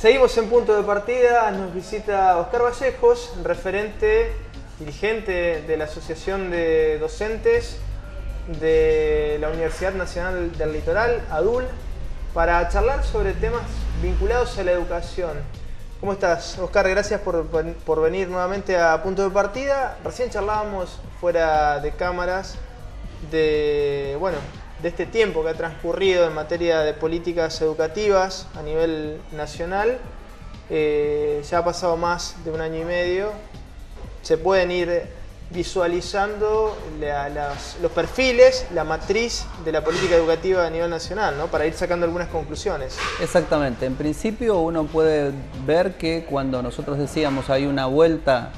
Seguimos en Punto de Partida, nos visita Oscar Vallejos, referente, dirigente de la Asociación de Docentes de la Universidad Nacional del Litoral, ADUL, para charlar sobre temas vinculados a la educación. ¿Cómo estás, Oscar? Gracias por venir nuevamente a Punto de Partida. Recién charlábamos fuera de cámaras de este tiempo que ha transcurrido en materia de políticas educativas a nivel nacional. Ya ha pasado más de un año y medio. Se pueden ir visualizando los perfiles, la matriz de la política educativa a nivel nacional, ¿no? Para ir sacando algunas conclusiones. Exactamente. En principio uno puede ver que cuando nosotros decíamos hay una vuelta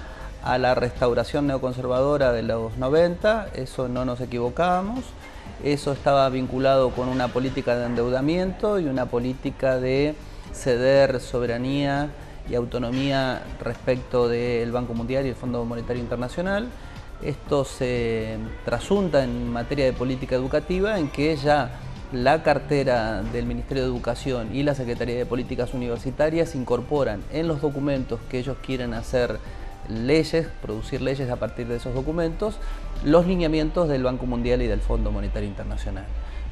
a la restauración neoconservadora de los 90, eso no nos equivocábamos. Eso estaba vinculado con una política de endeudamiento y una política de ceder soberanía y autonomía respecto del Banco Mundial y el Fondo Monetario Internacional. Esto se trasunta en materia de política educativa en que ya la cartera del Ministerio de Educación y la Secretaría de Políticas Universitarias incorporan en los documentos que ellos quieren hacer leyes, producir leyes a partir de esos documentos, los lineamientos del Banco Mundial y del Fondo Monetario Internacional,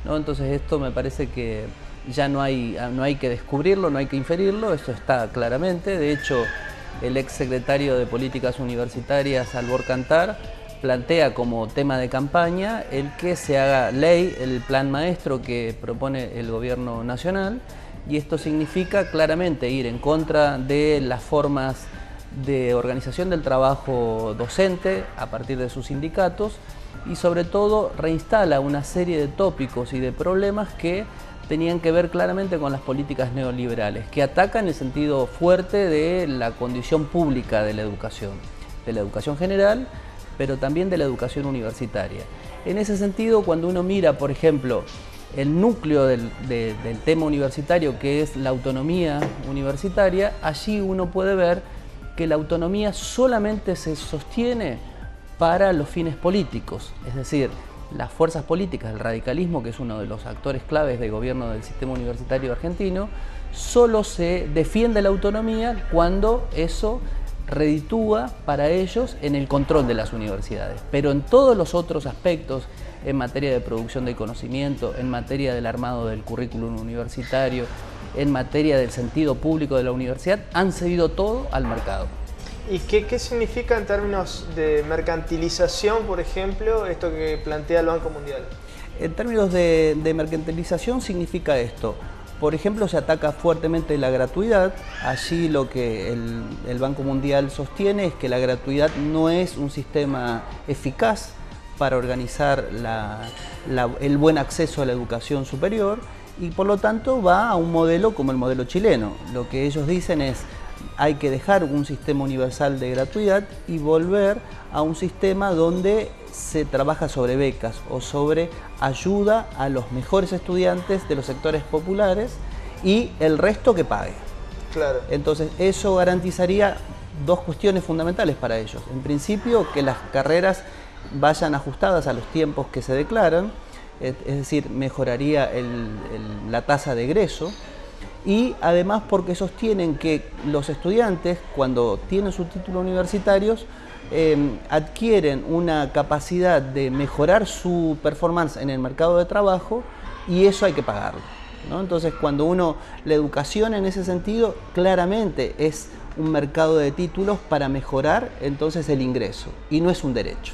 ¿no? Entonces esto me parece que ya no hay que descubrirlo, no hay que inferirlo, esto está claramente. De hecho, el ex secretario de Políticas Universitarias, Albor Cantar, plantea como tema de campaña el que se haga ley el plan maestro que propone el gobierno nacional, y esto significa claramente ir en contra de las formas de organización del trabajo docente a partir de sus sindicatos, y sobre todo reinstala una serie de tópicos y de problemas que tenían que ver claramente con las políticas neoliberales, que atacan el sentido fuerte de la condición pública de la educación general, pero también de la educación universitaria. En ese sentido, cuando uno mira, por ejemplo, el núcleo del tema universitario, que es la autonomía universitaria, allí uno puede ver que la autonomía solamente se sostiene para los fines políticos, es decir, las fuerzas políticas, el radicalismo, que es uno de los actores claves del gobierno del sistema universitario argentino, solo se defiende la autonomía cuando eso reditúa para ellos en el control de las universidades. Pero en todos los otros aspectos, en materia de producción de conocimiento, en materia del armado del currículum universitario, en materia del sentido público de la universidad, han cedido todo al mercado. ¿Y qué significa en términos de mercantilización, por ejemplo, esto que plantea el Banco Mundial? En términos de mercantilización significa esto. Por ejemplo, se ataca fuertemente la gratuidad. Allí lo que el Banco Mundial sostiene es que la gratuidad no es un sistema eficaz para organizar el buen acceso a la educación superior, y por lo tanto va a un modelo como el modelo chileno. Lo que ellos dicen es: hay que dejar un sistema universal de gratuidad y volver a un sistema donde se trabaja sobre becas o sobre ayuda a los mejores estudiantes de los sectores populares y el resto que pague. Claro. Entonces eso garantizaría dos cuestiones fundamentales para ellos. En principio, que las carreras vayan ajustadas a los tiempos que se declaran, es decir, mejoraría la tasa de egreso, y además porque sostienen que los estudiantes, cuando tienen su título universitario, adquieren una capacidad de mejorar su performance en el mercado de trabajo, y eso hay que pagarlo, ¿no? Entonces, la educación en ese sentido claramente es un mercado de títulos para mejorar entonces el ingreso, y no es un derecho.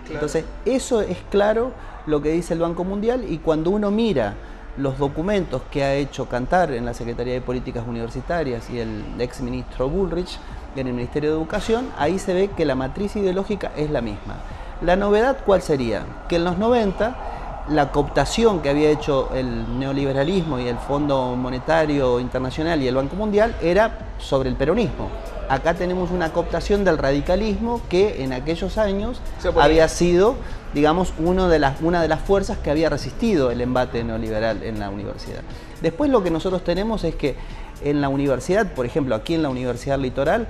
Claro. Entonces, eso es claro lo que dice el Banco Mundial, y cuando uno mira los documentos que ha hecho Cantar en la Secretaría de Políticas Universitarias y el ex ministro Bullrich en el Ministerio de Educación, ahí se ve que la matriz ideológica es la misma. La novedad, ¿cuál sería? Que en los 90 la cooptación que había hecho el neoliberalismo y el Fondo Monetario Internacional y el Banco Mundial era sobre el peronismo. Acá tenemos una cooptación del radicalismo que en aquellos años había sido, digamos, una de las fuerzas que había resistido el embate neoliberal en la universidad. Después lo que nosotros tenemos es que en la universidad, por ejemplo aquí en la Universidad Litoral,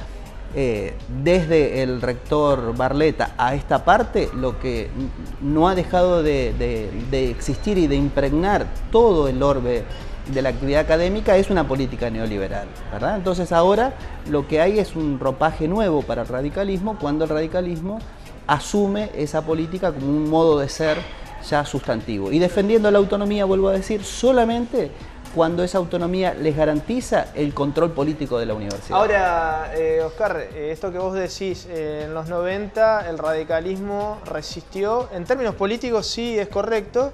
desde el rector Barletta a esta parte, lo que no ha dejado de existir y de impregnar todo el orbe de la actividad académica es una política neoliberal, ¿verdad? Entonces ahora lo que hay es un ropaje nuevo para el radicalismo, cuando el radicalismo asume esa política como un modo de ser ya sustantivo. Y defendiendo la autonomía, vuelvo a decir, solamente cuando esa autonomía les garantiza el control político de la universidad. Ahora, Oscar, esto que vos decís, en los 90 el radicalismo resistió, en términos políticos sí es correcto,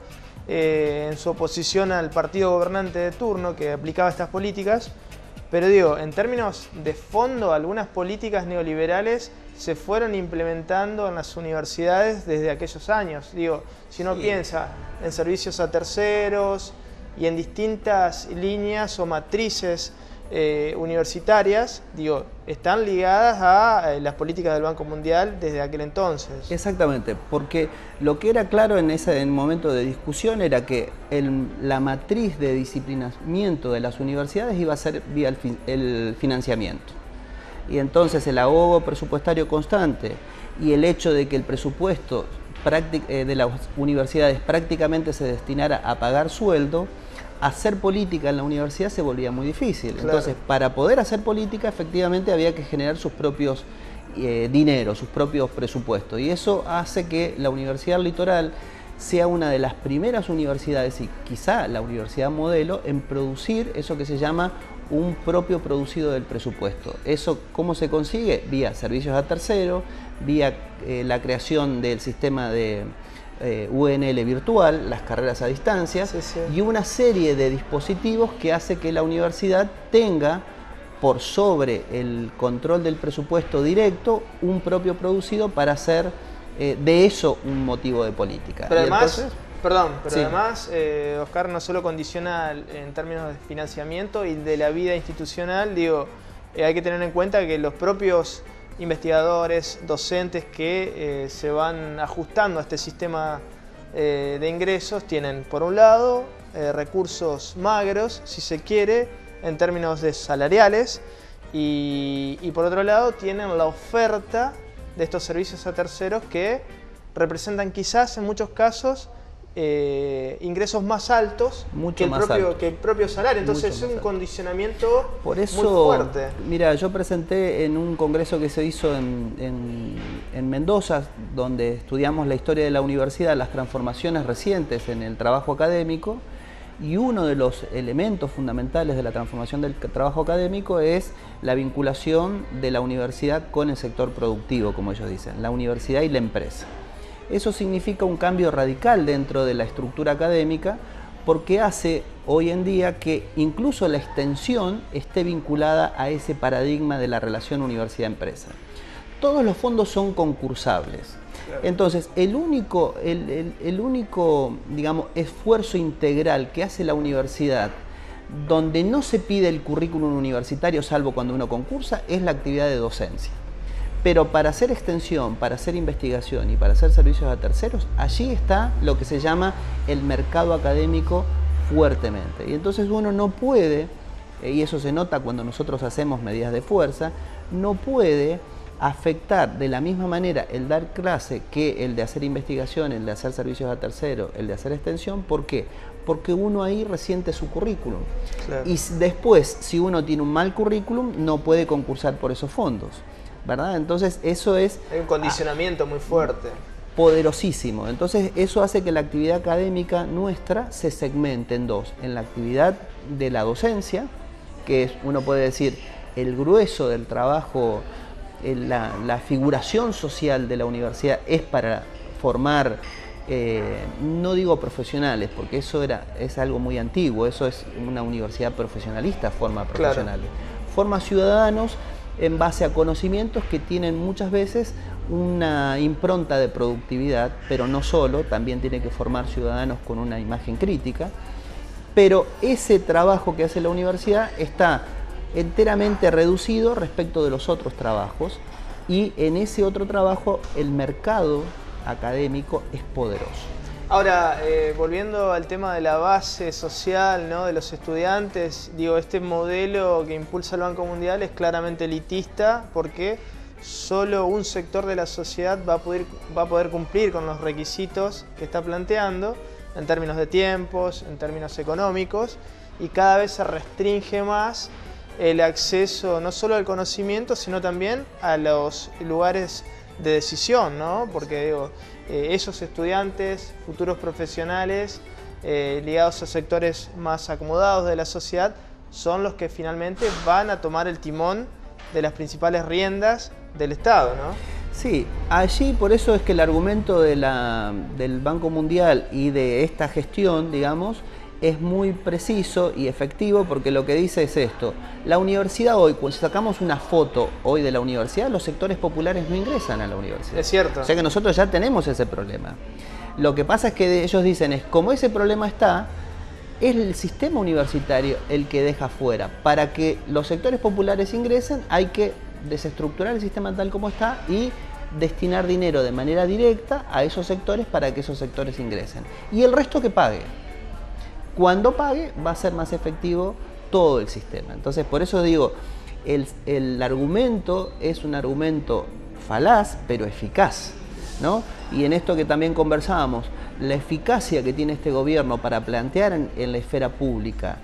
en su oposición al partido gobernante de turno que aplicaba estas políticas, pero digo, en términos de fondo, algunas políticas neoliberales se fueron implementando en las universidades desde aquellos años. Digo, si uno piensa en servicios a terceros y en distintas líneas o matrices universitarias, digo, están ligadas a las políticas del Banco Mundial desde aquel entonces. Exactamente, porque lo que era claro en ese momento de discusión era que la matriz de disciplinamiento de las universidades iba a ser vía el financiamiento. Y entonces el ahogo presupuestario constante y el hecho de que el presupuesto de las universidades prácticamente se destinara a pagar sueldo, hacer política en la universidad se volvía muy difícil. Claro. Entonces, para poder hacer política, efectivamente había que generar sus propios dineros, sus propios presupuestos. Y eso hace que la Universidad Litoral sea una de las primeras universidades, y quizá la universidad modelo, en producir eso que se llama un propio producido del presupuesto. ¿Eso cómo se consigue? Vía servicios a terceros, vía la creación del sistema de UNL virtual, las carreras a distancia, y una serie de dispositivos que hace que la universidad tenga por sobre el control del presupuesto directo un propio producido para hacer de eso un motivo de política. Pero además, además Oscar, no solo condiciona en términos de financiamiento y de la vida institucional, digo, hay que tener en cuenta que los propios investigadores, docentes que se van ajustando a este sistema de ingresos tienen, por un lado, recursos magros, si se quiere, en términos de salariales, y por otro lado tienen la oferta de estos servicios a terceros que representan quizás en muchos casos ingresos más altos que el propio salario. Entonces es un condicionamiento por eso, muy fuerte. Mira, yo presenté en un congreso que se hizo en Mendoza, donde estudiamos la historia de la universidad, las transformaciones recientes en el trabajo académico, y uno de los elementos fundamentales de la transformación del trabajo académico es la vinculación de la universidad con el sector productivo, como ellos dicen, la universidad y la empresa. Eso significa un cambio radical dentro de la estructura académica, porque hace hoy en día que incluso la extensión esté vinculada a ese paradigma de la relación universidad-empresa. Todos los fondos son concursables. Entonces, el único, digamos, esfuerzo integral que hace la universidad, donde no se pide el currículum universitario, salvo cuando uno concursa, es la actividad de docencia. Pero para hacer extensión, para hacer investigación y para hacer servicios a terceros, allí está lo que se llama el mercado académico fuertemente. Y entonces uno no puede, y eso se nota cuando nosotros hacemos medidas de fuerza, no puede afectar de la misma manera el dar clase que el de hacer investigación, el de hacer servicios a terceros, el de hacer extensión. ¿Por qué? Porque uno ahí resiente su currículum. Claro. Y después, si uno tiene un mal currículum, no puede concursar por esos fondos, ¿verdad? Entonces eso es... Hay un condicionamiento muy fuerte. Poderosísimo. Entonces eso hace que la actividad académica nuestra se segmente en dos. En la actividad de la docencia, que es, uno puede decir, el grueso del trabajo, la figuración social de la universidad es para formar, no digo profesionales, porque eso es algo muy antiguo, eso es una universidad profesionalista, forma profesionales. Claro. Forma ciudadanos en base a conocimientos que tienen muchas veces una impronta de productividad, pero no solo, también tiene que formar ciudadanos con una imagen crítica. Pero ese trabajo que hace la universidad está enteramente reducido respecto de los otros trabajos, y en ese otro trabajo el mercado académico es poderoso. Ahora, volviendo al tema de la base social, ¿no?, de los estudiantes, digo, este modelo que impulsa el Banco Mundial es claramente elitista, porque solo un sector de la sociedad va a poder cumplir con los requisitos que está planteando en términos de tiempos, en términos económicos, y cada vez se restringe más el acceso no solo al conocimiento, sino también a los lugares de decisión, ¿no? Porque digo, esos estudiantes, futuros profesionales, ligados a sectores más acomodados de la sociedad, son los que finalmente van a tomar el timón de las principales riendas del Estado, ¿no? Sí, allí por eso es que el argumento del Banco Mundial y de esta gestión, digamos, es muy preciso y efectivo, porque lo que dice es esto: la universidad hoy, cuando sacamos una foto hoy de la universidad, los sectores populares no ingresan a la universidad. Es cierto. O sea que nosotros ya tenemos ese problema. Lo que pasa es que ellos dicen es, como ese problema está, es el sistema universitario el que deja fuera. Para que los sectores populares ingresen hay que desestructurar el sistema tal como está y destinar dinero de manera directa a esos sectores para que esos sectores ingresen. Y el resto que pague. Cuando pague va a ser más efectivo todo el sistema. Entonces, por eso digo, el argumento es un argumento falaz, pero eficaz, ¿no? Y en esto que también conversábamos, la eficacia que tiene este gobierno para plantear en la esfera pública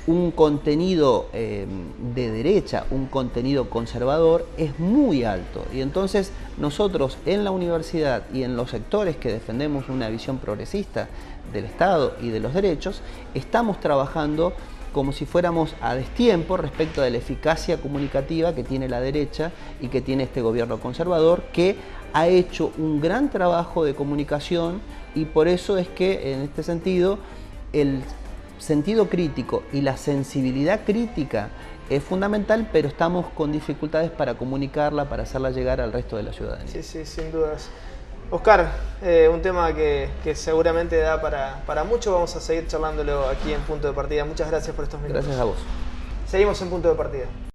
un contenido de derecha, un contenido conservador, es muy alto. Y entonces nosotros en la universidad y en los sectores que defendemos una visión progresista del Estado y de los derechos, estamos trabajando como si fuéramos a destiempo respecto de la eficacia comunicativa que tiene la derecha y que tiene este gobierno conservador, que ha hecho un gran trabajo de comunicación, y por eso es que en este sentido el sentido crítico y la sensibilidad crítica es fundamental, pero estamos con dificultades para comunicarla, para hacerla llegar al resto de la ciudadanía. Sí, sí, sin dudas. Oscar, un tema que seguramente da para mucho. Vamos a seguir charlándolo aquí en Punto de Partida. Muchas gracias por estos minutos. Gracias a vos. Seguimos en Punto de Partida.